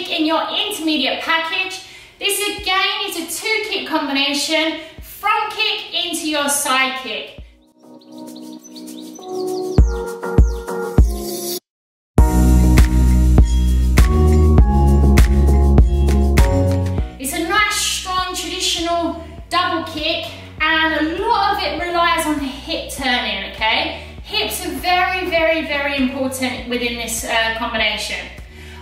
In your intermediate package. This again is a 2-kick combination, front kick into your side kick. It's a nice, strong, traditional double kick, and a lot of it relies on the hip turning, okay? Hips are very, very, very important within this combination.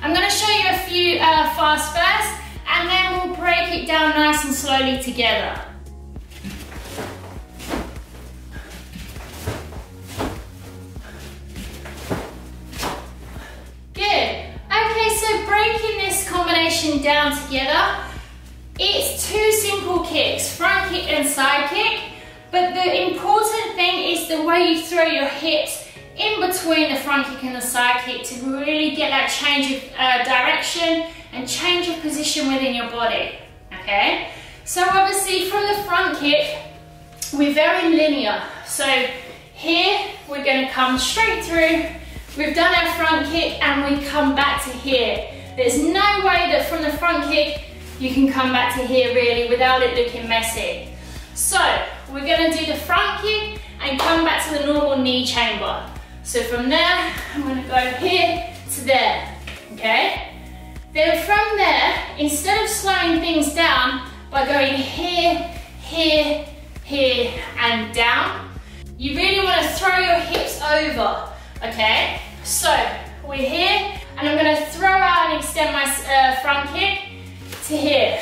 I'm going to show you a few fast first, and then we'll break it down nice and slowly together. Good. Okay, so breaking this combination down together, it's 2 simple kicks, front kick and side kick, but the important thing is the way you throw your hips in between the front kick and the side kick to really get that change of direction and change of position within your body, okay? So obviously from the front kick, we're very linear. So here, we're gonna come straight through, we've done our front kick and we come back to here. There's no way that from the front kick, you can come back to here really without it looking messy. So we're gonna do the front kick and come back to the normal knee chamber. So from there, I'm going to go here to there, okay? Then from there, instead of slowing things down by going here, here, here, and down, you really want to throw your hips over, okay? So we're here, and I'm going to throw out and extend my front kick to here,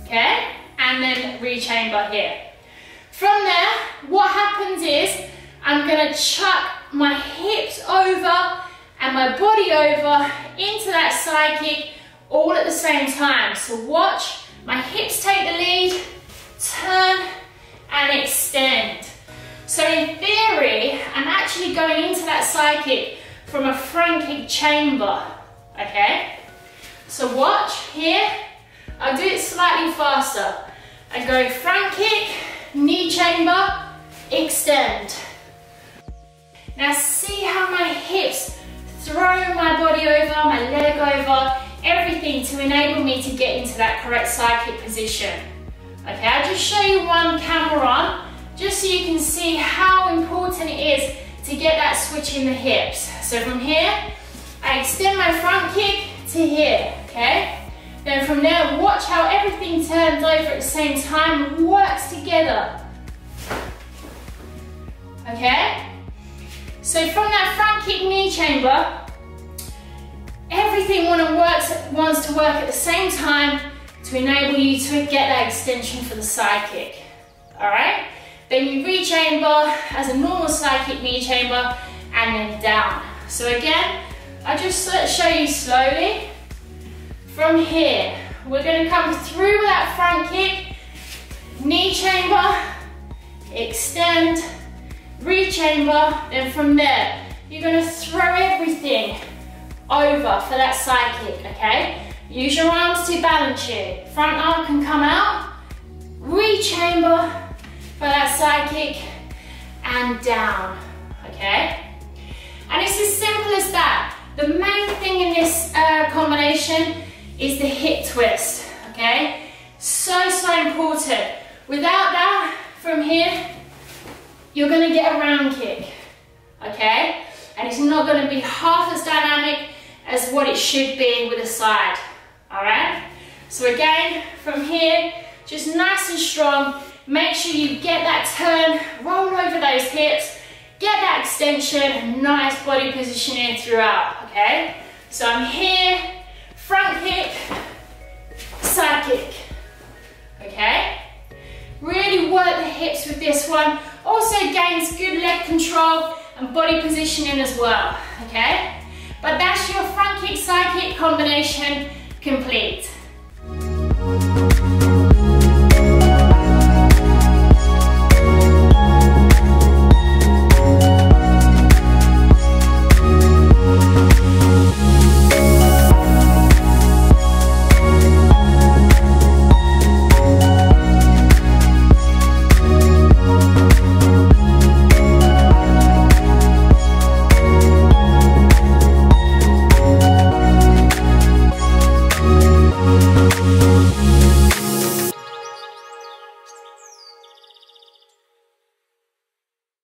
okay? And then re-chamber here. From there, what happens is, I'm going to chuck my hips over and my body over into that side kick all at the same time. So watch, my hips take the lead, turn and extend. So in theory, I'm actually going into that side kick from a front kick chamber, okay? So watch here, I'll do it slightly faster. I go front kick, knee chamber, extend. Now see how my hips throw my body over, my leg over, everything to enable me to get into that correct side kick position. Okay, I'll just show you one camera on, just so you can see how important it is to get that switch in the hips. So from here, I extend my front kick to here, okay? Then from there, watch how everything turns over at the same time and works together. Okay? So from that front kick knee chamber, everything wants to work at the same time to enable you to get that extension for the side kick. Alright? Then you re-chamber as a normal side kick knee chamber and then down. So again, I'll just show you slowly. From here, we're going to come through that front kick, knee chamber, extend, re-chamber, then from there, you're going to throw everything over for that side kick, okay? Use your arms to balance you. Front arm can come out, re-chamber for that side kick, and down, okay? And it's as simple as that. The main thing in this combination is the hip twist, okay? So important. Without that, from here, you're going to get a round kick, okay? And it's not going to be half as dynamic as what it should be with a side, all right? So again, from here, just nice and strong, make sure you get that turn, roll over those hips, get that extension, nice body positioning throughout, okay? So I'm here, front kick, side kick, okay? Really work the hips with this one. Also gains good leg control and body positioning as well, okay? But that's your front kick, side kick combination complete.